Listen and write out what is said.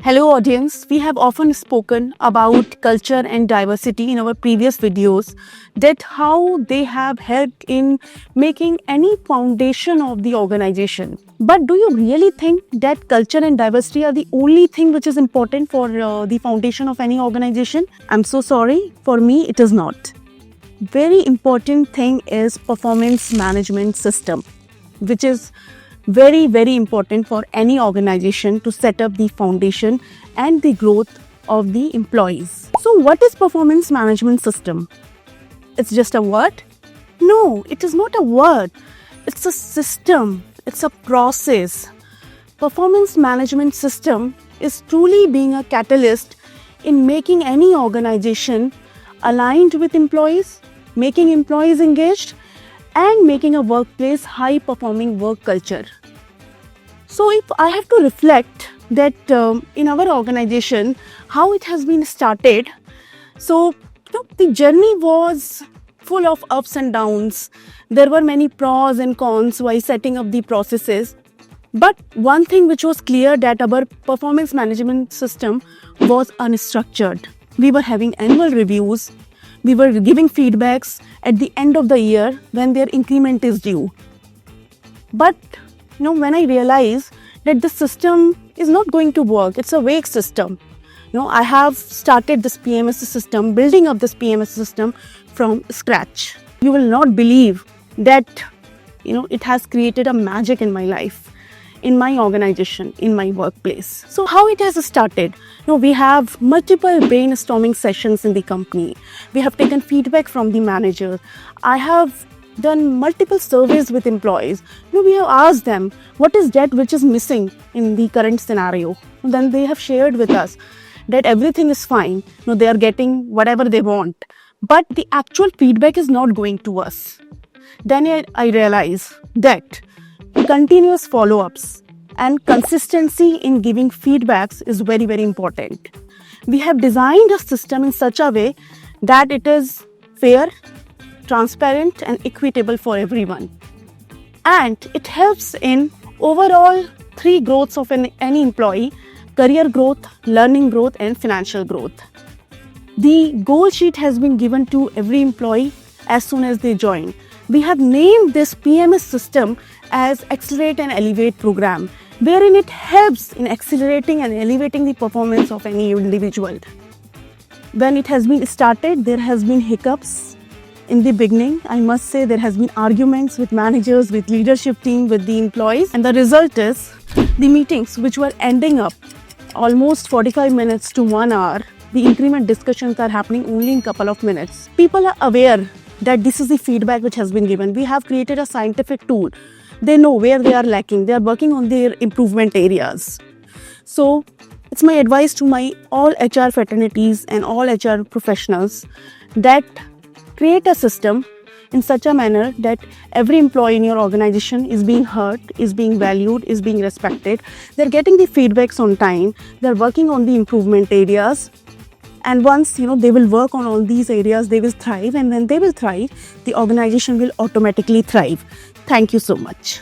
Hello audience, we have often spoken about culture and diversity in our previous videos, that how they have helped in making any foundation of the organization. But do you really think that culture and diversity are the only thing which is important for the foundation of any organization? I'm so sorry, for me it is not. Very important thing is performance management system, which is very important for any organization to set up the foundation and the growth of the employees. So what is performance management system? It's just a word? No, it is not a word. It's a system. It's a process. Performance management system is truly being a catalyst in making any organization aligned with employees, making employees engaged, and making a workplace high-performing work culture. So if I have to reflect that in our organization, how it has been started, so the journey was full of ups and downs. There were many pros and cons while setting up the processes. But one thing which was clear, that our performance management system was unstructured. We were having annual reviews. We were giving feedbacks at the end of the year when their increment is due. But when I realized that the system is not going to work, it's a vague system. I have started this PMS system, building up this PMS system from scratch. You will not believe that it has created a magic in my life, in my organization, in my workplace. So how it has started? We have multiple brainstorming sessions in the company. We have taken feedback from the manager. I have done multiple surveys with employees. We have asked them, what is that which is missing in the current scenario? Then they have shared with us that everything is fine. They are getting whatever they want. But the actual feedback is not going to us. Then I realize that continuous follow-ups and consistency in giving feedbacks is very important. We have designed a system in such a way that it is fair, transparent and equitable for everyone. And it helps in overall 3 growths of any employee: career growth, learning growth and financial growth. The goal sheet has been given to every employee as soon as they join. We have named this PMS system as Accelerate and Elevate program, wherein it helps in accelerating and elevating the performance of any individual. When it has been started, there has been hiccups in the beginning. I must say there has been arguments with managers, with leadership team, with the employees, and the result is the meetings which were ending up almost 45 minutes to 1 hour, the increment discussions are happening only in couple of minutes. People are aware that this is the feedback which has been given. We have created a scientific tool. They know where they are lacking. They are working on their improvement areas. So it's my advice to my all HR fraternities and all HR professionals that create a system in such a manner that every employee in your organization is being heard, is being valued, is being respected. They're getting the feedbacks on time. They're working on the improvement areas. And once they will work on all these areas, they will thrive, and when they will thrive, the organization will automatically thrive. Thank you so much.